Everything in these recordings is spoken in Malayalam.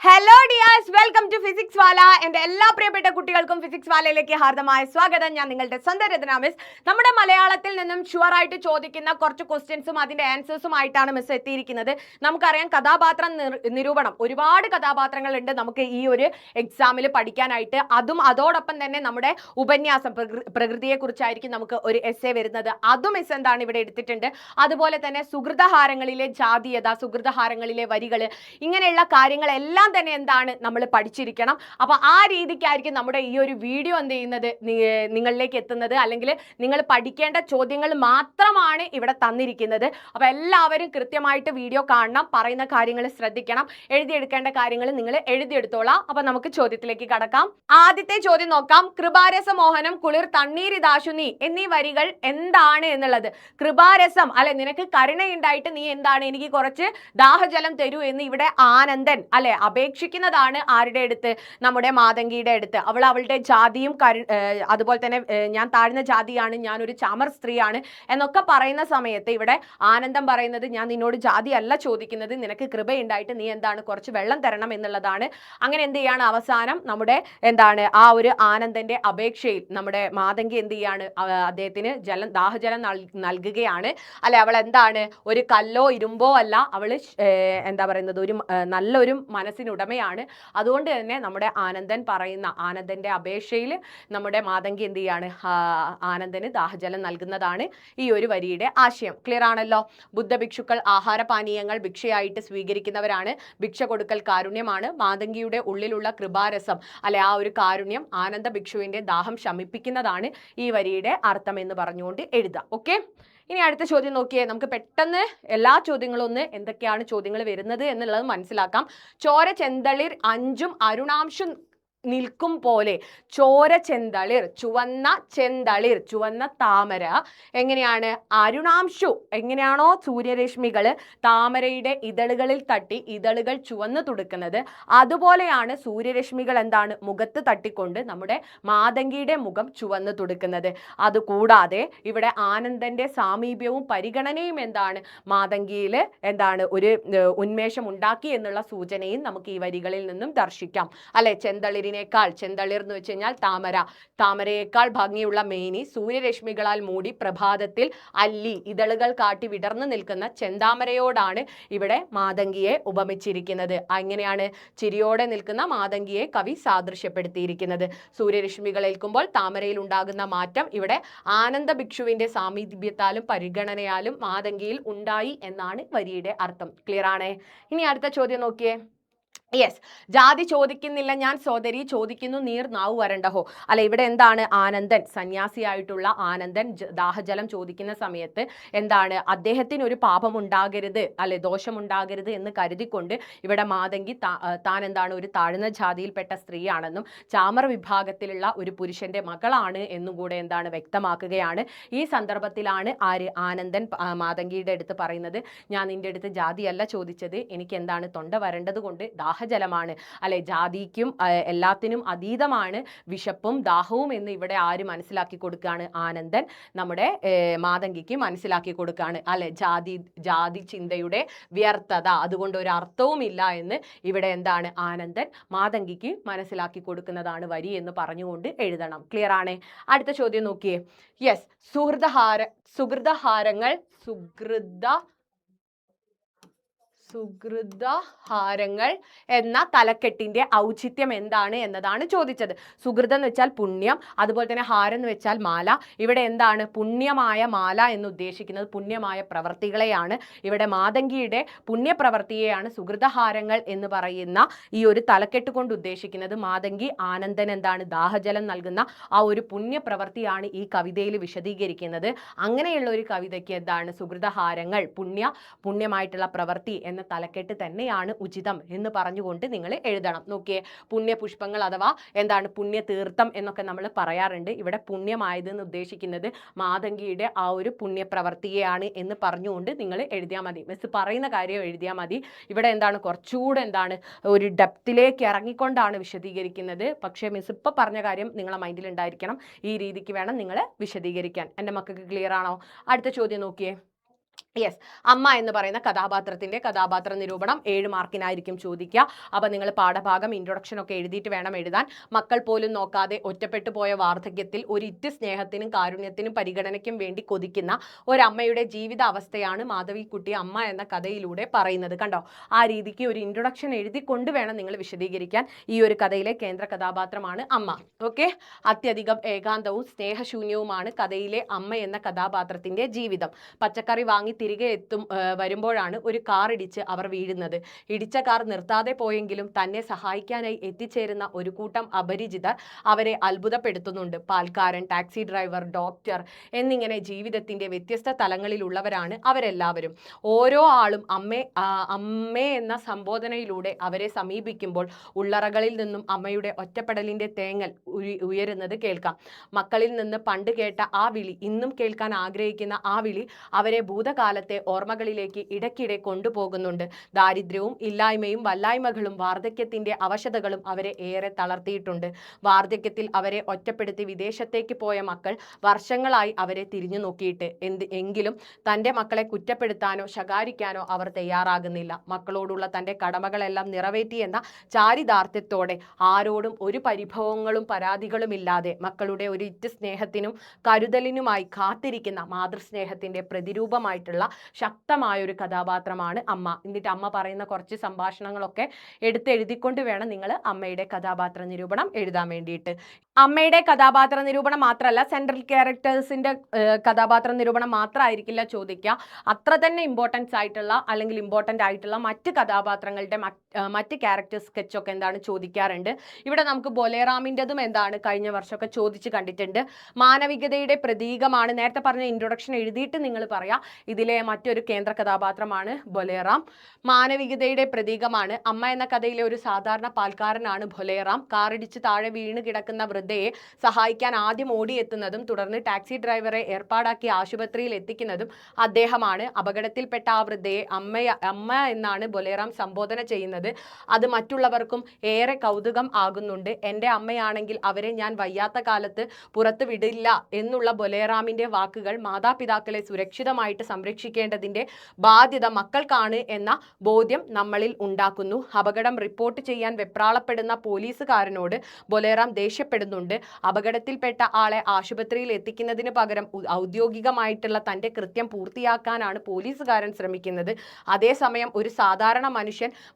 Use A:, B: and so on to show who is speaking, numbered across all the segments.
A: Hello dears, welcome to physics Wallah. എൻ്റെ എല്ലാ പ്രിയപ്പെട്ട കുട്ടികൾക്കും ഫിസിക്സ് വാലയിലേക്ക് ഹാർദമായ സ്വാഗതം. ഞാൻ നിങ്ങളുടെ സ്വന്തം രചന മിസ്. നമ്മുടെ മലയാളത്തിൽ നിന്നും ഷുവർ ആയിട്ട് ചോദിക്കുന്ന കുറച്ച് ക്വസ്റ്റ്യൻസും അതിൻ്റെ ആൻസേഴ്സും ആയിട്ടാണ് മിസ് എത്തിയിരിക്കുന്നത്. നമുക്കറിയാം, കഥാപാത്ര നിരൂപണം ഒരുപാട് കഥാപാത്രങ്ങളുണ്ട് നമുക്ക് ഈ ഒരു എക്സാമിൽ പഠിക്കാനായിട്ട്. അതോടൊപ്പം തന്നെ നമ്മുടെ ഉപന്യാസം പ്രകൃതിയെക്കുറിച്ചായിരിക്കും നമുക്ക് ഒരു എസ്സേ വരുന്നത്. അതും മിസ് എന്താണ് ഇവിടെ എടുത്തിട്ടുണ്ട്. അതുപോലെ തന്നെ സുഹൃതഹാരങ്ങളിലെ ജാതീയത, സുഹൃതഹാരങ്ങളിലെ വരികൾ, ഇങ്ങനെയുള്ള കാര്യങ്ങളെല്ലാം തന്നെ എന്താണ് നമ്മൾ പഠിച്ചിരിക്കണം. അപ്പോൾ ആ രീതിക്കായിരിക്കും നമ്മുടെ ഈ ഒരു വീഡിയോ എന്ത് ചെയ്യുന്നത്, നിങ്ങളിലേക്ക് എത്തുന്നത്. അല്ലെങ്കിൽ നിങ്ങൾ പഠിക്കേണ്ട ചോദ്യങ്ങൾ മാത്രമാണ് ഇവിടെ തന്നിരിക്കുന്നത്. അപ്പോൾ എല്ലാവരും കൃത്യമായിട്ട് വീഡിയോ കാണണം, പറയുന്ന കാര്യങ്ങൾ ശ്രദ്ധിക്കണം, എഴുതിയെടുക്കേണ്ട കാര്യങ്ങൾ നിങ്ങൾ എഴുതിയെടുത്തോളാം. അപ്പോൾ നമുക്ക് ചോദ്യത്തിലേക്ക് കടക്കാം. ആദ്യത്തെ ചോദ്യം നോക്കാം. കൃപാരസമോഹനം കുളിർ തണ്ണീരിതാശു നീ എന്നീ വരികൾ എന്താണ് എന്നുള്ളത്. കൃപാരസം അല്ലെ, നിനക്ക് കരുണയുണ്ടായിട്ട് നീ എന്താണ് എനിക്ക് കുറച്ച് ദാഹജലം തരൂ എന്ന് ഇവിടെ ആനന്ദൻ അല്ലെ അപേക്ഷിക്കുന്നതാണ്. ആരുടെ അടുത്ത്? നമ്മുടെ മാതങ്കിയുടെ അടുത്ത്. അവളുടെ ജാതിയും അതുപോലെ തന്നെ ഞാൻ താഴ്ന്ന ജാതിയാണ്, ഞാനൊരു ചാമർ സ്ത്രീയാണ് എന്നൊക്കെ പറയുന്ന സമയത്ത് ഇവിടെ ആനന്ദം പറയുന്നത്, ഞാൻ നിന്നോട് ജാതി അല്ല ചോദിക്കുന്നത്, നിനക്ക് കൃപയുണ്ടായിട്ട് നീ എന്താണ് കുറച്ച് വെള്ളം തരണം എന്നുള്ളതാണ്. അങ്ങനെ എന്ത് ചെയ്യാണ്, അവസാനം നമ്മുടെ എന്താണ് ആ ഒരു ആനന്ദന്റെ അപേക്ഷയിൽ നമ്മുടെ മാതങ്കി എന്ത് ചെയ്യാണ്, അദ്ദേഹത്തിന് ദാഹജലം നൽകുകയാണ്. അല്ലെ, അവൾ എന്താണ് ഒരു കല്ലോ ഇരുമ്പോ അല്ല, അവള് എന്താ പറയുന്നത്, ഒരു നല്ലൊരു മനസ്സിനുടമയാണ്. അതുകൊണ്ട് തന്നെ നമ്മുടെ ആനന്ദന്റെ അപേക്ഷയിൽ നമ്മുടെ മാതങ്കി എന്ത് ചെയ്യാണ്, ആനന്ദന് ദാഹജലം നൽകുന്നതാണ് ഈ ഒരു വരിയുടെ ആശയം. ക്ലിയർ ആണല്ലോ. ബുദ്ധഭിക്ഷുക്കൾ ആഹാരപാനീയങ്ങൾ ഭിക്ഷയായിട്ട് സ്വീകരിക്കുന്നവരാണ്. ഭിക്ഷ കൊടുക്കൽ കാരുണ്യമാണ്. മാതങ്കിയുടെ ഉള്ളിലുള്ള കൃപാരസം അല്ലെ, ആ ഒരു കാരുണ്യം ആനന്ദ ഭിക്ഷുവിന്റെ ദാഹം ശമിപ്പിക്കുന്നതാണ് ഈ വരിയുടെ അർത്ഥം എന്ന് പറഞ്ഞുകൊണ്ട് എഴുതാം. ഓക്കെ, ഇനി അടുത്ത ചോദ്യം നോക്കിയേ. നമുക്ക് പെട്ടെന്ന് എല്ലാ ചോദ്യങ്ങളും എന്തൊക്കെയാണ് ചോദ്യങ്ങൾ വരുന്നത് എന്നുള്ളത് മനസ്സിലാക്കാം. ചോര ചെന്തളിർ അഞ്ചും അരുണാംശം നിൽക്കും പോലെ. ചോര ചെന്തളിർ, ചുവന്ന ചെന്തളിർ, ചുവന്ന താമര. എങ്ങനെയാണ്? അരുണാംശു, എങ്ങനെയാണോ സൂര്യരശ്മികൾ താമരയുടെ ഇതളുകളിൽ തട്ടി ഇതളുകൾ ചുവന്ന് തുടുക്കുന്നത്, അതുപോലെയാണ് സൂര്യരശ്മികൾ എന്താണ് മുഖത്ത് തട്ടിക്കൊണ്ട് നമ്മുടെ മാതങ്കിയുടെ മുഖം ചുവന്ന് തുടുക്കുന്നത്. അതുകൂടാതെ ഇവിടെ ആനന്ദന്റെ സാമീപ്യവും പരിഗണനയും എന്താണ് മാതങ്കിയിൽ എന്താണ് ഒരു ഉന്മേഷം ഉണ്ടാക്കി എന്നുള്ള സൂചനയും നമുക്ക് ഈ വരികളിൽ നിന്നും ദർശിക്കാം. അല്ലെ, ചെന്തളിർ എന്ന് വെച്ച് കഴിഞ്ഞാൽ താമരയേക്കാൾ ഭംഗിയുള്ള മേനി, സൂര്യരശ്മികളാൽ മൂടി പ്രഭാതത്തിൽ അല്ലി ഇതളുകൾ കാട്ടി വിടർന്നു നിൽക്കുന്ന ചെന്താമരയോടാണ് ഇവിടെ മാതങ്കിയെ ഉപമിച്ചിരിക്കുന്നത്. എങ്ങനെയാണ് ചിരിയോടെ നിൽക്കുന്ന മാതങ്കിയെ കവി സാദൃശ്യപ്പെടുത്തിയിരിക്കുന്നത്. സൂര്യരശ്മികൾ ഏൽക്കുമ്പോൾ താമരയിൽ ഉണ്ടാകുന്ന മാറ്റം ഇവിടെ ആനന്ദ ഭിക്ഷുവിന്റെ സാമീപ്യത്താലും പരിഗണനയാലും മാതങ്കിയിൽ ഉണ്ടായി എന്നാണ് വരിയുടെ അർത്ഥം. ക്ലിയർ ആണേ? ഇനി അടുത്ത ചോദ്യം നോക്കിയേ. യെസ്, ജാതി ചോദിക്കുന്നില്ല ഞാൻ സോദരി, ചോദിക്കുന്നു നീർ നാവ് വരണ്ടഹോ. അല്ലെ, ഇവിടെ എന്താണ് ആനന്ദൻ, സന്യാസിയായിട്ടുള്ള ആനന്ദൻ ദാഹജലം ചോദിക്കുന്ന സമയത്ത് എന്താണ് അദ്ദേഹത്തിന് ഒരു പാപം ഉണ്ടാകരുത് അല്ലെ, ദോഷമുണ്ടാകരുത് എന്ന് കരുതിക്കൊണ്ട് ഇവിടെ മാതങ്കി താൻ എന്താണ് ഒരു താഴ്ന്ന ജാതിയിൽപ്പെട്ട സ്ത്രീയാണെന്നും ചാമർ വിഭാഗത്തിലുള്ള ഒരു പുരുഷന്റെ മകളാണ് എന്നും കൂടെ എന്താണ് വ്യക്തമാക്കുകയാണ്. ഈ സന്ദർഭത്തിലാണ് ആനന്ദൻ മാതങ്കിയുടെ അടുത്ത് പറയുന്നത്, ഞാൻ നിന്റെ അടുത്ത് ജാതിയല്ല ചോദിച്ചത്, എനിക്ക് എന്താണ് തൊണ്ട വരേണ്ടത് കൊണ്ട് ദാഹജലമാണ്. അല്ലെ, ജാതിക്കും എല്ലാത്തിനും അതീതമാണ് വിശപ്പും ദാഹവും എന്ന് ഇവിടെ ആര് മനസ്സിലാക്കി കൊടുക്കുകയാണ്? ആനന്ദൻ നമ്മുടെ മാതങ്കിക്ക് മനസ്സിലാക്കി കൊടുക്കുകയാണ്. അല്ലെ, ജാതി ചിന്തയുടെ വ്യർത്ഥത, അതുകൊണ്ട് ഒരു അർത്ഥവുമില്ല എന്ന് ഇവിടെ എന്താണ് ആനന്ദൻ മാതങ്കിക്ക് മനസ്സിലാക്കി കൊടുക്കുന്നതാണ് വരി എന്ന് പറഞ്ഞുകൊണ്ട് എഴുതണം. ക്ലിയർ ആണേ? അടുത്ത ചോദ്യം നോക്കിയേ. യെസ്, സുഹൃതഹാരങ്ങൾ എന്ന തലക്കെട്ടിന്റെ ഔചിത്യം എന്താണ് എന്നതാണ് ചോദിച്ചത്. സുഹൃതം എന്ന് വെച്ചാൽ പുണ്യം, അതുപോലെ തന്നെ ഹാരം എന്ന് വെച്ചാൽ മാല. ഇവിടെ എന്താണ് പുണ്യമായ മാല എന്ന് ഉദ്ദേശിക്കുന്നത്? പുണ്യമായ പ്രവർത്തികളെയാണ്. ഇവിടെ മാതങ്കിയുടെ പുണ്യപ്രവർത്തിയെയാണ് സുഹൃതഹാരങ്ങൾ എന്ന് പറയുന്ന ഈ ഒരു തലക്കെട്ട് കൊണ്ട് ഉദ്ദേശിക്കുന്നത്. മാതങ്കി ആനന്ദൻ എന്താണ് ദാഹജലം നൽകുന്ന ആ ഒരു പുണ്യപ്രവർത്തിയാണ് ഈ കവിതയിൽ വിശദീകരിക്കുന്നത്. അങ്ങനെയുള്ള ഒരു കവിതയ്ക്ക് എന്താണ് സുഹൃതഹാരങ്ങൾ, പുണ്യമായിട്ടുള്ള പ്രവൃത്തി എന്ന തലക്കെട്ട് തന്നെയാണ് ഉചിതം എന്ന് പറഞ്ഞുകൊണ്ട് നിങ്ങൾ എഴുതണം. നോക്കിയേ, പുണ്യപുഷ്പങ്ങൾ അഥവാ എന്താണ് പുണ്യതീർത്ഥം എന്നൊക്കെ നമ്മൾ പറയാറുണ്ട്. ഇവിടെ പുണ്യമായതെന്ന് ഉദ്ദേശിക്കുന്നത് മാതങ്കിയുടെ ആ ഒരു പുണ്യപ്രവർത്തിയെയാണ് എന്ന് പറഞ്ഞുകൊണ്ട് നിങ്ങൾ എഴുതിയാൽ മതി. മിസ് പറയുന്ന കാര്യം എഴുതിയാൽ മതി. ഇവിടെ എന്താണ് കുറച്ചുകൂടെ എന്താണ് ഒരു ഡെപ്തിലേക്ക് ഇറങ്ങിക്കൊണ്ടാണ് വിശദീകരിക്കുന്നത്. പക്ഷേ മിസ് ഇപ്പം പറഞ്ഞ കാര്യം നിങ്ങളെ മൈൻഡിൽ ഉണ്ടായിരിക്കണം. ഈ രീതിക്ക് വേണം നിങ്ങൾ വിശദീകരിക്കാൻ. എൻ്റെ മക്കൾക്ക് ക്ലിയർ ആണോ? അടുത്ത ചോദ്യം നോക്കിയേ. യെസ്, അമ്മ എന്ന് പറയുന്ന കഥാപാത്രത്തിന്റെ കഥാപാത്ര നിരൂപണം 7 മാർക്കിനായിരിക്കും ചോദിക്കുക. അപ്പൊ നിങ്ങൾ പാഠഭാഗം ഇൻട്രൊഡക്ഷൻ ഒക്കെ എഴുതിയിട്ട് വേണം എഴുതാൻ. മക്കൾ പോലും നോക്കാതെ ഒറ്റപ്പെട്ടു പോയ വാർദ്ധക്യത്തിൽ ഒരു ഇറ്റ് സ്നേഹത്തിനും കാരുണ്യത്തിനും പരിഗണനയ്ക്കും വേണ്ടി കൊതിക്കുന്ന ഒരമ്മയുടെ ജീവിത അവസ്ഥയാണ് മാധവിക്കുട്ടി അമ്മ എന്ന കഥയിലൂടെ പറയുന്നത്. കണ്ടോ, ആ രീതിക്ക് ഒരു ഇൻട്രൊഡക്ഷൻ എഴുതിക്കൊണ്ട് വേണം നിങ്ങൾ വിശദീകരിക്കാൻ. ഈ ഒരു കഥയിലെ കേന്ദ്ര കഥാപാത്രമാണ് അമ്മ. ഓക്കെ, അത്യധികം ഏകാന്തവും സ്നേഹശൂന്യവുമാണ് കഥയിലെ അമ്മ എന്ന കഥാപാത്രത്തിന്റെ ജീവിതം. പച്ചക്കറി വാങ്ങി തിരികെ വരുമ്പോഴാണ് ഒരു കാർ ഇടിച്ച് അവർ വീഴുന്നത്. ഇടിച്ച കാർ നിർത്താതെ പോയെങ്കിലും തന്നെ സഹായിക്കാനായി എത്തിച്ചേരുന്ന ഒരു കൂട്ടം അപരിചിതർ അവരെ അത്ഭുതപ്പെടുത്തുന്നുണ്ട്. പാൽക്കാരൻ, ടാക്സി ഡ്രൈവർ, ഡോക്ടർ എന്നിങ്ങനെ ജീവിതത്തിന്റെ വ്യത്യസ്ത തലങ്ങളിലുള്ളവരാണ് അവരെല്ലാവരും. ഓരോ ആളും അമ്മേ എന്ന സംബോധനയിലൂടെ അവരെ സമീപിക്കുമ്പോൾ ഉള്ളറകളിൽ നിന്നും അമ്മയുടെ ഒറ്റപ്പെടലിന്റെ തേങ്ങൽ ഉയരുന്നത് കേൾക്കാം. മക്കളിൽ നിന്ന് പണ്ട് കേട്ട ആ വിളി, ഇന്നും കേൾക്കാൻ ആഗ്രഹിക്കുന്ന ആ വിളി അവരെ ഭൂതകാലത്തെ ഓർമ്മകളിലേക്ക് ഇടയ്ക്കിടെ കൊണ്ടുപോകുന്നുണ്ട്. ദാരിദ്ര്യവും ഇല്ലായ്മയും വല്ലായ്മകളും വാർദ്ധക്യത്തിന്റെ അവശതകളും അവരെ ഏറെ തളർത്തിയിട്ടുണ്ട്. വാർദ്ധക്യത്തിൽ അവരെ ഒറ്റപ്പെടുത്തി വിദേശത്തേക്ക് പോയ മക്കൾ വർഷങ്ങളായി അവരെ തിരിഞ്ഞു നോക്കിയിട്ട് എങ്കിലും തൻ്റെ മക്കളെ കുറ്റപ്പെടുത്താനോ ശകാരിക്കാനോ അവർ തയ്യാറാകുന്നില്ല. മക്കളോടുള്ള തൻ്റെ കടമകളെല്ലാം നിറവേറ്റിയെന്ന ചാരിതാർത്ഥ്യത്തോടെ ആരോടും ഒരു പരിഭവങ്ങളും പരാതികളുമില്ലാതെ മക്കളുടെ ഒരു ഇറ്റ് സ്നേഹത്തിനും കരുതലിനുമായി കാത്തിരിക്കുന്ന മാതൃസ്നേഹത്തിന്റെ പ്രതിരൂപമായിട്ടുള്ള ശക്തമായൊരു കഥാപാത്രമാണ് അമ്മ. എന്നിട്ട് അമ്മ പറയുന്ന കുറച്ച് സംഭാഷണങ്ങളൊക്കെ എഴുതിക്കൊണ്ട് വേണം നിങ്ങൾ അമ്മയുടെ കഥാപാത്ര നിരൂപണം എഴുതാൻ വേണ്ടിയിട്ട്. അമ്മയുടെ കഥാപാത്ര നിരൂപണം മാത്രമല്ല, സെൻട്രൽ ക്യാരക്ടേഴ്സിന്റെ കഥാപാത്ര നിരൂപണം മാത്രമായിരിക്കില്ല ചോദിക്കുക. അത്ര തന്നെ ഇമ്പോർട്ടൻസ് ആയിട്ടുള്ള അല്ലെങ്കിൽ ഇമ്പോർട്ടൻ്റ് ആയിട്ടുള്ള മറ്റ് കഥാപാത്രങ്ങളുടെ മറ്റ് ക്യാരക്ടർ സ്കെച്ചൊക്കെ എന്താണ് ചോദിക്കാറുണ്ട്. ഇവിടെ നമുക്ക് ബൊലേറാമിൻ്റെതും എന്താണ് കഴിഞ്ഞ വർഷമൊക്കെ ചോദിച്ച് കണ്ടിട്ടുണ്ട്. മാനവികതയുടെ പ്രതീകമാണ്. നേരത്തെ പറഞ്ഞ ഇൻട്രൊഡക്ഷൻ എഴുതിയിട്ട് നിങ്ങൾ പറയാം. ഇതിലെ മറ്റൊരു കേന്ദ്ര കഥാപാത്രമാണ് ബൊലേറാം. മാനവികതയുടെ പ്രതീകമാണ്. അമ്മ എന്ന കഥയിലെ ഒരു സാധാരണ പാൽക്കാരനാണ് ബൊലേറാം. കാറിടിച്ച് താഴെ വീണ് കിടക്കുന്ന വൃദ്ധയെ സഹായിക്കാൻ ആദ്യം ഓടിയെത്തുന്നതും തുടർന്ന് ടാക്സി ഡ്രൈവറെ ഏർപ്പാടാക്കി ആശുപത്രിയിൽ എത്തിക്കുന്നതും അദ്ദേഹമാണ്. അപകടത്തിൽപ്പെട്ട ആ വൃദ്ധയെ അമ്മ എന്നാണ് ബൊലേറാം സംബോധന ചെയ്യുന്നത്. അത് മറ്റുള്ളവർക്കും ഏറെ കൗതുകം ആകുന്നുണ്ട്. എൻ്റെ അമ്മയാണെങ്കിൽ അവരെ ഞാൻ വയ്യാത്ത കാലത്ത് പുറത്തു വിടില്ല എന്നുള്ള ബൊലേറാമിൻ്റെ വാക്കുകൾ മാതാപിതാക്കളെ സുരക്ഷിതമായിട്ട് സംരക്ഷിക്കേണ്ടതിൻ്റെ ബാധ്യത മക്കൾക്കാണ് എന്ന ബോധ്യം നമ്മളിൽ ഉണ്ടാക്കുന്നു. അപകടം റിപ്പോർട്ട് ചെയ്യാൻ വെപ്രാളപ്പെടുന്ന പോലീസുകാരനോട് ബൊലേറാം ദേഷ്യപ്പെടുന്നുണ്ട്. അപകടത്തിൽപ്പെട്ട ആളെ ആശുപത്രിയിൽ എത്തിക്കുന്നതിന് പകരം ഔദ്യോഗികമായിട്ടുള്ള തൻ്റെ കൃത്യം പൂർത്തിയാക്കാനാണ് പോലീസുകാരൻ ശ്രമിക്കുന്നത്. അതേസമയം ഒരു സാധാരണ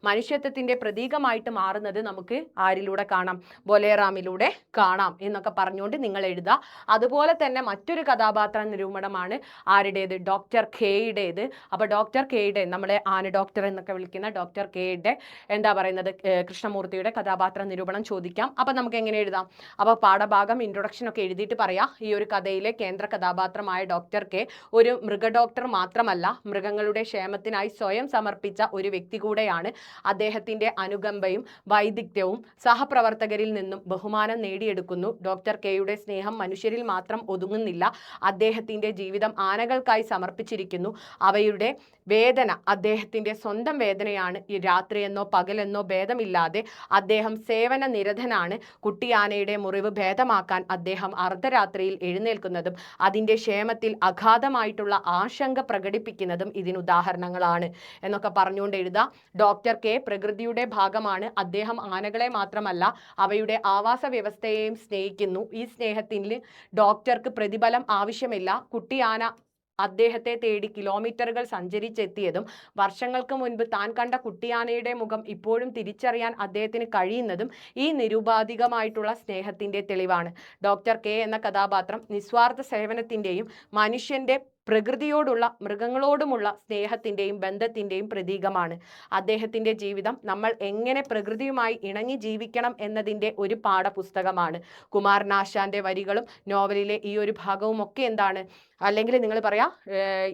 A: മനുഷ്യത്വത്തിൻ്റെ പ്രതീകമായിട്ട് മാറുന്നത് നമുക്ക് ആരിലൂടെ കാണാം? ബൊലേറാമിലൂടെ കാണാം എന്നൊക്കെ പറഞ്ഞുകൊണ്ട് നിങ്ങൾ എഴുതുക. അതുപോലെ തന്നെ മറ്റൊരു കഥാപാത്ര നിരൂപണമാണ് ആരുടേത്? ഡോക്ടർ കെയുടേത്. അപ്പോൾ ഡോക്ടർ കെയുടെ, നമ്മളെ ആന ഡോക്ടർ എന്നൊക്കെ വിളിക്കുന്ന ഡോക്ടർ കെയുടെ എന്താ പറയുന്നത്, കൃഷ്ണമൂർത്തിയുടെ കഥാപാത്ര നിരൂപണം ചോദിക്കാം. അപ്പം നമുക്ക് എങ്ങനെ എഴുതാം? അപ്പോൾ പാഠഭാഗം ഇൻട്രൊഡക്ഷൻ ഒക്കെ എഴുതിയിട്ട് പറയാം. ഈ ഒരു കഥയിലെ കേന്ദ്ര കഥാപാത്രമായ ഡോക്ടർ കെ ഒരു മൃഗ ഡോക്ടർ മാത്രമല്ല, മൃഗങ്ങളുടെ ക്ഷേമത്തിനായി സ്വയം സമർപ്പിച്ച ഒരു വ്യക്തി കൂടെയാണ്. അദ്ദേഹത്തിൻ്റെ അനുകമ്പയും വൈദഗ്ധ്യവും സഹപ്രവർത്തകരിൽ നിന്നും ബഹുമാനം നേടിയെടുക്കുന്നു. ഡോക്ടർ കെയുടെ സ്നേഹം മനുഷ്യരിൽ മാത്രം ഒതുങ്ങുന്നില്ല. അദ്ദേഹത്തിൻ്റെ ജീവിതം ആനകൾക്കായി സമർപ്പിച്ചിരിക്കുന്നു. അവയുടെ വേദന അദ്ദേഹത്തിൻ്റെ സ്വന്തം വേദനയാണ്. ഈ രാത്രിയെന്നോ പകലെന്നോ ഭേദമില്ലാതെ അദ്ദേഹം സേവന നിരതനാണ്. കുട്ടിയാനയുടെ മുറിവ് ഭേദമാക്കാൻ അദ്ദേഹം അർദ്ധരാത്രിയിൽ എഴുന്നേൽക്കുന്നതും അതിൻ്റെ ക്ഷേമത്തിൽ അഗാധമായിട്ടുള്ള ആശങ്ക പ്രകടിപ്പിക്കുന്നതും ഇതിനുദാഹരണങ്ങളാണ് എന്നൊക്കെ പറഞ്ഞുകൊണ്ട് എഴുതാം. ഡോക്ടർ കെ പ്രകൃതിയുടെ ഭാഗമാണ്. അദ്ദേഹം ആനകളെ മാത്രമല്ല അവയുടെ ആവാസ വ്യവസ്ഥയെയും സ്നേഹിക്കുന്നു. ഈ സ്നേഹത്തിന് ഡോക്ടർക്ക് പ്രതിഫലം ആവശ്യമില്ല. കുട്ടിയാന അദ്ദേഹത്തെ തേടി കിലോമീറ്ററുകൾ സഞ്ചരിച്ചെത്തിയതും വർഷങ്ങൾക്ക് മുൻപ് താൻ കണ്ട കുട്ടിയാനയുടെ മുഖം ഇപ്പോഴും തിരിച്ചറിയാൻ അദ്ദേഹത്തിന് കഴിയുന്നതും ഈ നിരുപാധികമായിട്ടുള്ള സ്നേഹത്തിൻ്റെ തെളിവാണ്. ഡോക്ടർ കെ എന്ന കഥാപാത്രം നിസ്വാർത്ഥ സേവനത്തിൻ്റെയും മനുഷ്യൻ്റെ പ്രകൃതിയോടുള്ള മൃഗങ്ങളോടുമുള്ള സ്നേഹത്തിൻ്റെയും ബന്ധത്തിൻ്റെയും പ്രതീകമാണ്. അദ്ദേഹത്തിൻ്റെ ജീവിതം നമ്മൾ എങ്ങനെ പ്രകൃതിയുമായി ഇണങ്ങി ജീവിക്കണം എന്നതിൻ്റെ ഒരു പാഠപുസ്തകമാണ്. കുമാരനാശാൻ്റെ വരികളും നോവലിലെ ഈ ഒരു ഭാഗവും ഒക്കെ എന്താണ്, അല്ലെങ്കിൽ നിങ്ങൾ പറയാം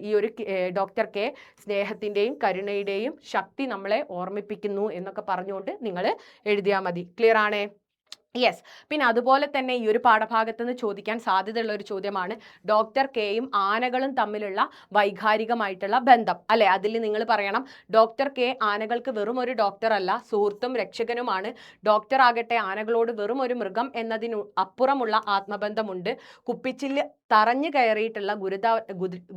A: ഈ ഒരു ഡോക്ടർ കെ സ്നേഹത്തിൻ്റെയും കരുണയുടെയും ശക്തി നമ്മളെ ഓർമ്മിപ്പിക്കുന്നു എന്നൊക്കെ പറഞ്ഞുകൊണ്ട് നിങ്ങൾ എഴുതിയാൽ മതി. ക്ലിയർ ആണേ? യെസ്. പിന്നെ അതുപോലെ തന്നെ ഈ ഒരു പാഠഭാഗത്ത് നിന്ന് ചോദിക്കാൻ സാധ്യതയുള്ള ഒരു ചോദ്യമാണ് ഡോക്ടർ കെയും ആനകളും തമ്മിലുള്ള വൈകാരികമായിട്ടുള്ള ബന്ധം അല്ലെ. അതിൽ നിങ്ങൾ പറയണം ഡോക്ടർ കെ ആനകൾക്ക് വെറും ഒരു ഡോക്ടർ അല്ല, സുഹൃത്തും രക്ഷകനുമാണ്. ഡോക്ടർ ആകട്ടെ ആനകളോട് വെറും ഒരു മൃഗം എന്നതിനു അപ്പുറമുള്ള ആത്മബന്ധമുണ്ട്. കുപ്പിച്ചില്ല് തറഞ്ഞു കയറിയിട്ടുള്ള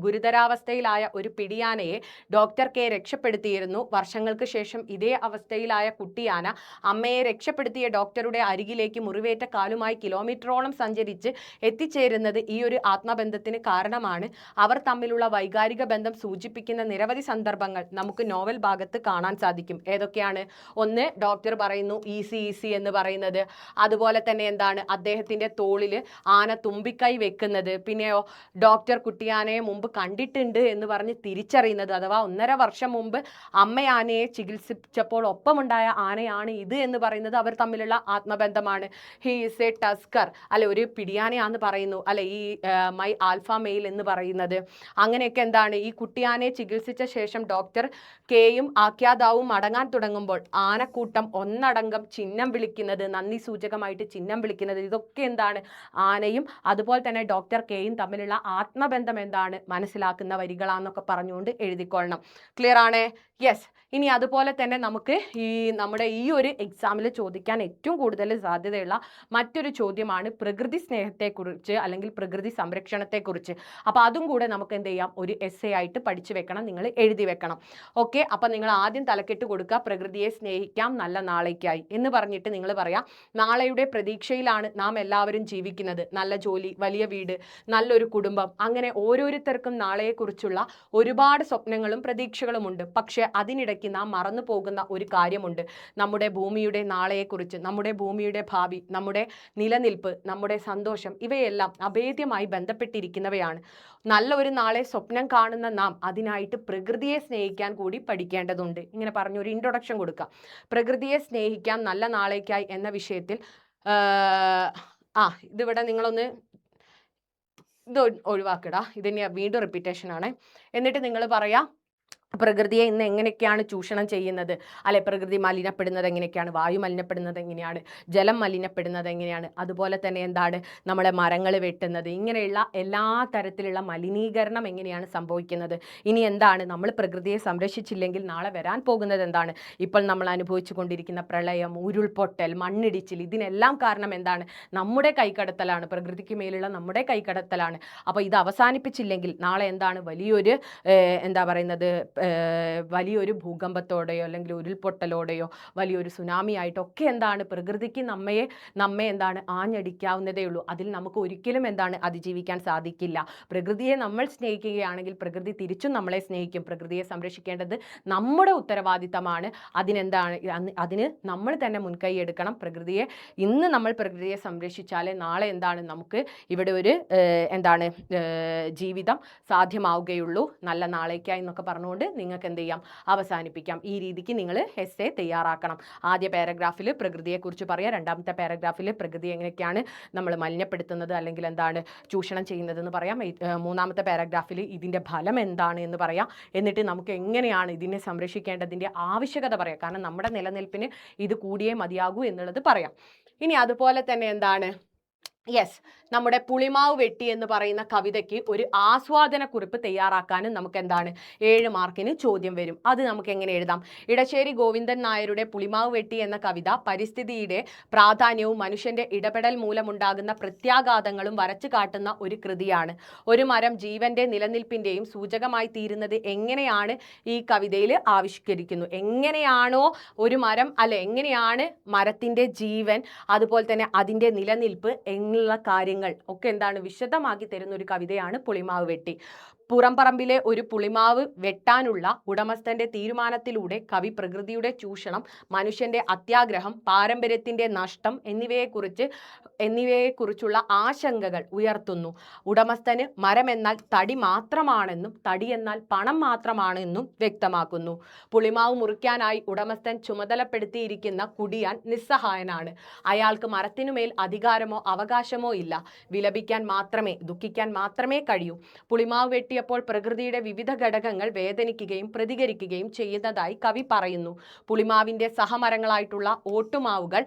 A: ഗുരുതരാവസ്ഥയിലായ ഒരു പിടിയാനയെ ഡോക്ടർ കെ രക്ഷപ്പെടുത്തിയിരുന്നു. വർഷങ്ങൾക്ക് ശേഷം ഇതേ അവസ്ഥയിലായ കുട്ടിയാന അമ്മയെ രക്ഷപ്പെടുത്തിയ ഡോക്ടറുടെ അരികിലേക്ക് മുറിവേറ്റ കാലുമായി കിലോമീറ്ററോളം സഞ്ചരിച്ച് എത്തിച്ചേരുന്നത് ഈ ഒരു ആത്മബന്ധത്തിന് കാരണമാണ്. അവർ തമ്മിലുള്ള വൈകാരിക ബന്ധം സൂചിപ്പിക്കുന്ന നിരവധി സന്ദർഭങ്ങൾ നമുക്ക് നോവൽ ഭാഗത്ത് കാണാൻ സാധിക്കും. ഏതൊക്കെയാണ്? ഒന്ന്, ഡോക്ടർ പറയുന്നു ഈസി ഈസി എന്ന് പറയുന്നത്. അതുപോലെ തന്നെ എന്താണ്, അദ്ദേഹത്തിന്റെ തോളിൽ ആന തുമ്പിക്കൈ വെക്കുന്നത്. പിന്നെയോ ഡോക്ടർ കുട്ടിയാനയെ മുമ്പ് കണ്ടിട്ടുണ്ട് എന്ന് പറഞ്ഞ് തിരിച്ചറിയുന്നത്. അഥവാ 1.5 വർഷം മുമ്പ് അമ്മ ആനയെ ചികിത്സിച്ചപ്പോൾ ഒപ്പമുണ്ടായ ആനയാണ് ഇത് എന്ന് പറയുന്നത് അവർ തമ്മിലുള്ള ആത്മബന്ധമാണ്. ഹി ഈസ് എ ടസ്കർ അല്ലെ, ഒരു പിടിയാനയാന്ന് പറയുന്നു അല്ലെ ഈ മൈ ആൽഫ മെയിൽ എന്ന് പറയുന്നത്. അങ്ങനെയൊക്കെ എന്താണ്, ഈ കുട്ടിയാനയെ ചികിത്സിച്ച ശേഷം ഡോക്ടർ കെയും ആഖ്യാതാവും മടങ്ങാൻ തുടങ്ങുമ്പോൾ ആനക്കൂട്ടം ഒന്നടങ്കം ചിഹ്നം വിളിക്കുന്നത്, നന്ദി സൂചകമായിട്ട് ചിഹ്നം വിളിക്കുന്നത്, ഇതൊക്കെ എന്താണ്, ആനയും അതുപോലെ തന്നെ ഡോക്ടർ കെയും തമ്മിലുള്ള ആത്മബന്ധം എന്താണ് മനസ്സിലാക്കുന്ന വരികളാന്നൊക്കെ പറഞ്ഞുകൊണ്ട് എഴുതിക്കൊള്ളണം. ക്ലിയർ ആണ്? യെസ്. ഇനി അതുപോലെ തന്നെ നമുക്ക് നമ്മുടെ ഈ ഒരു എക്സാമിൽ ചോദിക്കാൻ ഏറ്റവും കൂടുതൽ സാധ്യതയുള്ള മറ്റൊരു ചോദ്യമാണ് പ്രകൃതി സ്നേഹത്തെക്കുറിച്ച് അല്ലെങ്കിൽ പ്രകൃതി സംരക്ഷണത്തെക്കുറിച്ച്. അപ്പോൾ അതും കൂടെ നമുക്ക് എന്ത് ചെയ്യാം, ഒരു എസ്സേ ആയിട്ട് പഠിച്ചു വെക്കണം, നിങ്ങൾ എഴുതി വെക്കണം. ഓക്കെ. അപ്പോൾ നിങ്ങൾ ആദ്യം തലക്കെട്ട് കൊടുക്കുക, പ്രകൃതിയെ സ്നേഹിക്കാം നല്ല നാളേക്കായി എന്ന് പറഞ്ഞിട്ട് നിങ്ങൾ പറയാം, നാളെയുടെ പ്രതീക്ഷയിലാണ് നാം എല്ലാവരും ജീവിക്കുന്നത്. നല്ല ജോലി, വലിയ വീട്, നല്ലൊരു കുടുംബം, അങ്ങനെ ഓരോരുത്തർക്കും നാളെയെക്കുറിച്ചുള്ള ഒരുപാട് സ്വപ്നങ്ങളും പ്രതീക്ഷകളുമുണ്ട്. പക്ഷെ അതിനിടയ്ക്ക് നാം മറന്നു പോകുന്ന ഒരു കാര്യമുണ്ട്, നമ്മുടെ ഭൂമിയുടെ നാളെയെക്കുറിച്ച്, നമ്മുടെ ഭൂമിയുടെ ഭാവി, നമ്മുടെ നിലനിൽപ്പ്, നമ്മുടെ സന്തോഷം, ഇവയെല്ലാം അഭേദ്യമായി ബന്ധപ്പെട്ടിരിക്കുന്നവയാണ്. നല്ല ഒരു നാളെ സ്വപ്നം കാണുന്ന നാം അതിനായിട്ട് പ്രകൃതിയെ സ്നേഹിക്കാൻ കൂടി പഠിക്കേണ്ടതുണ്ട്. ഇങ്ങനെ പറഞ്ഞൊരു ഇൻട്രൊഡക്ഷൻ കൊടുക്കാം. പ്രകൃതിയെ സ്നേഹിക്കാം നല്ല നാളേക്കായി എന്ന വിഷയത്തിൽ ഇതിവിടെ നിങ്ങളൊന്ന് ഇത് ഒഴിവാക്കിടാ, ഇതിന് വീണ്ടും റിപ്പീറ്റേഷൻ ആണ്. എന്നിട്ട് നിങ്ങൾ പറയാം പ്രകൃതിയെ ഇന്ന് എങ്ങനെയൊക്കെയാണ് ചൂഷണം ചെയ്യുന്നത് അല്ലെ, പ്രകൃതി മലിനപ്പെടുന്നത് എങ്ങനെയൊക്കെയാണ്, വായു മലിനപ്പെടുന്നത് എങ്ങനെയാണ്, ജലം മലിനപ്പെടുന്നത് എങ്ങനെയാണ്, അതുപോലെ തന്നെ എന്താണ് നമ്മളെ മരങ്ങൾ വെട്ടുന്നത്, ഇങ്ങനെയുള്ള എല്ലാ തരത്തിലുള്ള മലിനീകരണം എങ്ങനെയാണ് സംഭവിക്കുന്നത്. ഇനി എന്താണ്, നമ്മൾ പ്രകൃതിയെ സംരക്ഷിച്ചില്ലെങ്കിൽ നാളെ വരാൻ പോകുന്നത് എന്താണ്, ഇപ്പോൾ നമ്മൾ അനുഭവിച്ചു കൊണ്ടിരിക്കുന്ന പ്രളയം, ഉരുൾപൊട്ടൽ, മണ്ണിടിച്ചിൽ, ഇതിനെല്ലാം കാരണം എന്താണ്, നമ്മുടെ കൈക്കടത്തലാണ്, പ്രകൃതിക്ക് മേലുള്ള നമ്മുടെ കൈക്കടത്തലാണ്. അപ്പോൾ ഇത് അവസാനിപ്പിച്ചില്ലെങ്കിൽ നാളെ എന്താണ്, വലിയൊരു എന്താ പറയുന്നത്, വലിയൊരു ഭൂകമ്പത്തോടെയോ അല്ലെങ്കിൽ ഉരുൾപൊട്ടലോടെയോ വലിയൊരു സുനാമി ആയിട്ടോ ഒക്കെ എന്താണ് പ്രകൃതിക്ക് നമ്മെ എന്താണ് ആഞ്ഞടിക്കാവുന്നതേ ഉള്ളൂ. അതിൽ നമുക്ക് ഒരിക്കലും എന്താണ് അതിജീവിക്കാൻ സാധിക്കില്ല. പ്രകൃതിയെ നമ്മൾ സ്നേഹിക്കുകയാണെങ്കിൽ പ്രകൃതി തിരിച്ചും നമ്മളെ സ്നേഹിക്കും. പ്രകൃതിയെ സംരക്ഷിക്കേണ്ടത് നമ്മുടെ ഉത്തരവാദിത്തമാണ്. അതിന് നമ്മൾ തന്നെ മുൻകൈ എടുക്കണം. പ്രകൃതിയെ ഇന്ന് നമ്മൾ പ്രകൃതിയെ സംരക്ഷിച്ചാലേ നാളെ എന്താണ് നമുക്ക് ഇവിടെ ഒരു എന്താണ് ജീവിതം സാധ്യമാവുകയുള്ളൂ. നല്ല നാളേക്കായി എന്നൊക്കെ പറഞ്ഞുകൊണ്ട് നിങ്ങൾക്ക് എന്ത് ചെയ്യാം, അവസാനിപ്പിക്കാം. ഈ രീതിക്ക് നിങ്ങൾ എസ്സേ തയ്യാറാക്കണം. ആദ്യ പാരഗ്രാഫിൽ പ്രകൃതിയെക്കുറിച്ച് പറയാം, രണ്ടാമത്തെ പാരഗ്രാഫിൽ പ്രകൃതി എങ്ങനെയൊക്കെയാണ് നമ്മൾ മലിനപ്പെടുത്തുന്നത് അല്ലെങ്കിൽ എന്താണ് ചൂഷണം ചെയ്യുന്നതെന്ന് പറയാം, മൂന്നാമത്തെ പാരഗ്രാഫിൽ ഇതിൻ്റെ ഫലം എന്താണ് എന്ന് പറയാം. എന്നിട്ട് നമുക്ക് എങ്ങനെയാണ് ഇതിനെ സംരക്ഷിക്കേണ്ടതിൻ്റെ ആവശ്യകത പറയാം. കാരണം നമ്മുടെ നിലനിൽപ്പിന് ഇത് കൂടിയേ മതിയാകൂ എന്നുള്ളത് പറയാം. ഇനി അതുപോലെ തന്നെ എന്താണ്, യെസ്, നമ്മുടെ പുളിമാവ് വെട്ടി എന്ന് പറയുന്ന കവിതയ്ക്ക് ഒരു ആസ്വാദന കുറിപ്പ് തയ്യാറാക്കാനും നമുക്ക് എന്താണ് 7 മാർക്കിന് ചോദ്യം വരും. അത് നമുക്ക് എങ്ങനെ എഴുതാം? ഇടശ്ശേരി ഗോവിന്ദൻ നായരുടെ പുളിമാവ് വെട്ടി എന്ന കവിത പരിസ്ഥിതിയുടെ പ്രാധാന്യവും മനുഷ്യന്റെ ഇടപെടൽ മൂലമുണ്ടാകുന്ന പ്രത്യാഘാതങ്ങളും വരച്ചു കാട്ടുന്ന ഒരു കൃതിയാണ്. ഒരു മരം ജീവന്റെ നിലനിൽപ്പിന്റെയും സൂചകമായി തീരുന്നത് എങ്ങനെയാണ് ഈ കവിതയിൽ ആവിഷ്കരിക്കുന്നു. എങ്ങനെയാണോ ഒരു മരം എങ്ങനെയാണ് മരത്തിന്റെ ജീവൻ, അതുപോലെ തന്നെ അതിന്റെ നിലനിൽപ്പ് എന്നുള്ള കാര്യങ്ങൾ ഒക്കെ എന്താണ് വിശദമാക്കി തരുന്ന ഒരു കവിതയാണ് പുളിമാവ് വെട്ടി. പുറംപറമ്പിലെ ഒരു പുളിമാവ് വെട്ടാനുള്ള ഉടമസ്ഥന്റെ തീരുമാനത്തിലൂടെ കവി പ്രകൃതിയുടെ ചൂഷണം, മനുഷ്യന്റെ അത്യാഗ്രഹം, പാരമ്പര്യത്തിന്റെ നഷ്ടം എന്നിവയെക്കുറിച്ചുള്ള ആശങ്കകൾ ഉയർത്തുന്നു. ഉടമസ്ഥന് മരം എന്നാൽ തടി മാത്രമാണെന്നും തടി എന്നാൽ പണം മാത്രമാണെന്നും വ്യക്തമാക്കുന്നു. പുളിമാവ് മുറിക്കാനായി ഉടമസ്ഥൻ ചുമതലപ്പെടുത്തിയിരിക്കുന്ന കുടിയാൻ നിസ്സഹായനാണ്. അയാൾക്ക് മരത്തിനുമേൽ അധികാരമോ അവകാശമോ ഇല്ല. വിലപിക്കാൻ മാത്രമേ, ദുഃഖിക്കാൻ മാത്രമേ കഴിയൂ. പുളിമാവ് വെട്ടിയപ്പോൾ പ്രകൃതിയുടെ വിവിധ ഘടകങ്ങൾ വേദനിക്കുകയും പ്രതികരിക്കുകയും ചെയ്യുന്നതായി കവി പറയുന്നു. പുളിമാവിന്റെ സഹമരങ്ങളായിട്ടുള്ള ഓട്ടുമാവുകൾ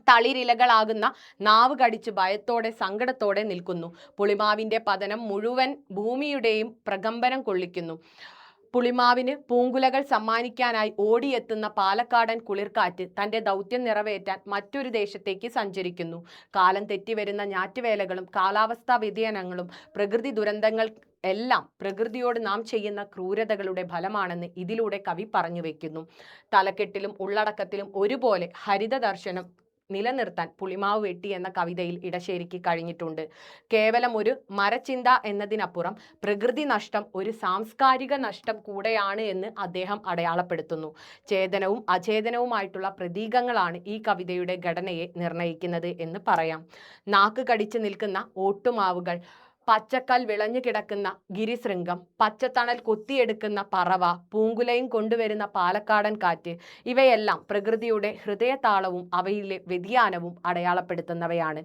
A: തളിരിലകളാകുന്ന നാവ് കടിച്ച് ഭയത്തോടെ സങ്കടത്തോടെ നിൽക്കുന്നു. പുളിമാവിന്റെ പതനം മുഴുവൻ ഭൂമിയുടെയും പ്രകമ്പനം കൊള്ളിക്കുന്നു. പുളിമാവിന് പൂങ്കുലകൾ സമ്മാനിക്കാനായി ഓടിയെത്തുന്ന പാലക്കാടൻ കുളിർക്കാറ്റ് തന്റെ ദൗത്യം നിറവേറ്റാൻ മറ്റൊരു ദേശത്തേക്ക് സഞ്ചരിക്കുന്നു. കാലം തെറ്റിവരുന്ന ഞാറ്റുവേലകളും കാലാവസ്ഥാ വ്യതിയാനങ്ങളും പ്രകൃതി ദുരന്തങ്ങൾ എല്ലാം പ്രകൃതിയോട് നാം ചെയ്യുന്ന ക്രൂരതകളുടെ ഫലമാണെന്ന് ഇതിലൂടെ കവി പറഞ്ഞു വെക്കുന്നു. തലക്കെട്ടിലും ഉള്ളടക്കത്തിലും ഒരുപോലെ ഹരിത ദർശനം നിലനിർത്താൻ പുളിമാവ് വെട്ടി എന്ന കവിതയിൽ ഇടശ്ശേരിക്ക് കഴിഞ്ഞിട്ടുണ്ട്. കേവലം ഒരു മരച്ചിന്ത എന്നതിനപ്പുറം പ്രകൃതി നഷ്ടം ഒരു സാംസ്കാരിക നഷ്ടം കൂടെയാണ് എന്ന് അദ്ദേഹം അടയാളപ്പെടുത്തുന്നു. ചേതനവും അചേതനവുമായിട്ടുള്ള പ്രതീകങ്ങളാണ് ഈ കവിതയുടെ ഘടനയെ നിർണയിക്കുന്നത് എന്ന് പറയാം. നാക്ക് കടിച്ചു നിൽക്കുന്ന ഓട്ടുമാവുകൾ, പച്ചക്കൽ വിളഞ്ഞു കിടക്കുന്ന ഗിരിശൃംഗം, പച്ചത്തണൽ കൊത്തിയെടുക്കുന്ന പറവ, പൂങ്കുലയും കൊണ്ടുവരുന്ന പാലക്കാടൻ കാറ്റ്, ഇവയെല്ലാം പ്രകൃതിയുടെ ഹൃദയതാളവും അവയിലെ വ്യതിയാനവും അടയാളപ്പെടുത്തുന്നവയാണ്.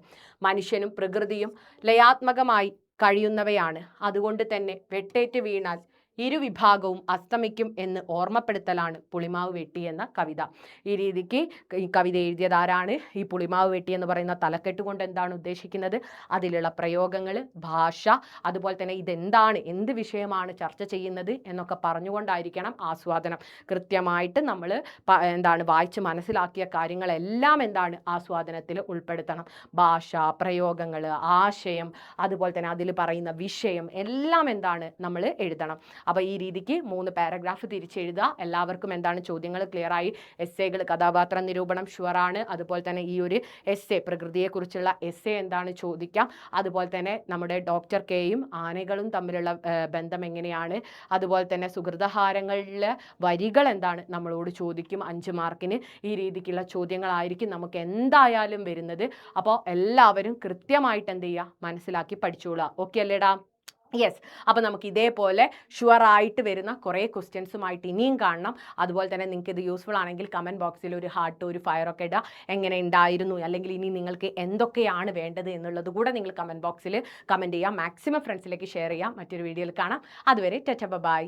A: മനുഷ്യനും പ്രകൃതിയും ലയാത്മകമായി കഴിയുന്നവയാണ്. അതുകൊണ്ട് തന്നെ വെട്ടേറ്റ് വീണാൽ ഇരുവിഭാഗവും അസ്തമിക്കും എന്ന് ഓർമ്മപ്പെടുത്തലാണ് പുളിമാവ് വെട്ടി എന്ന കവിത. ഈ രീതിക്ക് ഈ കവിത എഴുതിയതാരാണ്? ഈ പുളിമാവ് വെട്ടി എന്ന് പറയുന്ന തലക്കെട്ട് കൊണ്ട് എന്താണ് ഉദ്ദേശിക്കുന്നത്? അതിലുള്ള പ്രയോഗങ്ങൾ, ഭാഷ, അതുപോലെ തന്നെ ഇതെന്താണ്, എന്ത് വിഷയമാണ് ചർച്ച ചെയ്യുന്നത് എന്നൊക്കെ പറഞ്ഞുകൊണ്ടായിരിക്കണം ആസ്വാദനം. കൃത്യമായിട്ട് നമ്മൾ വായിച്ച് മനസ്സിലാക്കിയ കാര്യങ്ങളെല്ലാം ആസ്വാദനത്തിൽ ഉൾപ്പെടുത്തണം. ഭാഷ, പ്രയോഗങ്ങൾ, ആശയം, അതുപോലെ തന്നെ അതിൽ പറയുന്ന വിഷയം എല്ലാം നമ്മൾ എഴുതണം. അപ്പോൾ ഈ രീതിക്ക് 3 പാരഗ്രാഫ് തിരിച്ചെഴുതുക. എല്ലാവർക്കും ചോദ്യങ്ങൾ ക്ലിയർ ആയി. എസ്സേകൾ, കഥാപാത്ര നിരൂപണം ഷുവറാണ്. അതുപോലെ തന്നെ ഈ ഒരു എസ്സേ, പ്രകൃതിയെക്കുറിച്ചുള്ള എസ്സേ ചോദിക്കാം. അതുപോലെ തന്നെ നമ്മുടെ ഡോക്ടർ കെയും ആനകളും തമ്മിലുള്ള ബന്ധം എങ്ങനെയാണ്, അതുപോലെ തന്നെ സുഹൃതഹാരങ്ങളിലെ വരികൾ നമ്മളോട് ചോദിക്കും 5 മാർക്കിന്. ഈ രീതിക്കുള്ള ചോദ്യങ്ങളായിരിക്കും നമുക്ക് എന്തായാലും വരുന്നത്. അപ്പോൾ എല്ലാവരും കൃത്യമായിട്ട് മനസ്സിലാക്കി പഠിച്ചോളുക. ഓക്കെ അല്ലേടാ? യെസ്. അപ്പോൾ നമുക്ക് ഇതേപോലെ ഷുവറായിട്ട് വരുന്ന കുറേ ക്വസ്റ്റ്യൻസുമായിട്ട് ഇനിയും കാണണം. അതുപോലെ തന്നെ നിങ്ങൾക്ക് ഇത് യൂസ്ഫുൾ ആണെങ്കിൽ കമൻറ്റ് ബോക്സിൽ ഒരു ഹാർട്ട്, ഒരു ഫയറൊക്കെ ഇടുക. എങ്ങനെ ഉണ്ടായിരുന്നു, അല്ലെങ്കിൽ ഇനി നിങ്ങൾക്ക് എന്തൊക്കെയാണ് വേണ്ടത് എന്നുള്ളത് കൂടെ നിങ്ങൾ കമൻറ്റ് ബോക്സിൽ കമൻറ്റ് ചെയ്യുക. മാക്സിമം ഫ്രണ്ട്സിലേക്ക് ഷെയർ ചെയ്യാം. മറ്റൊരു വീഡിയോയിൽ കാണാം. അതുവരെ ബൈ.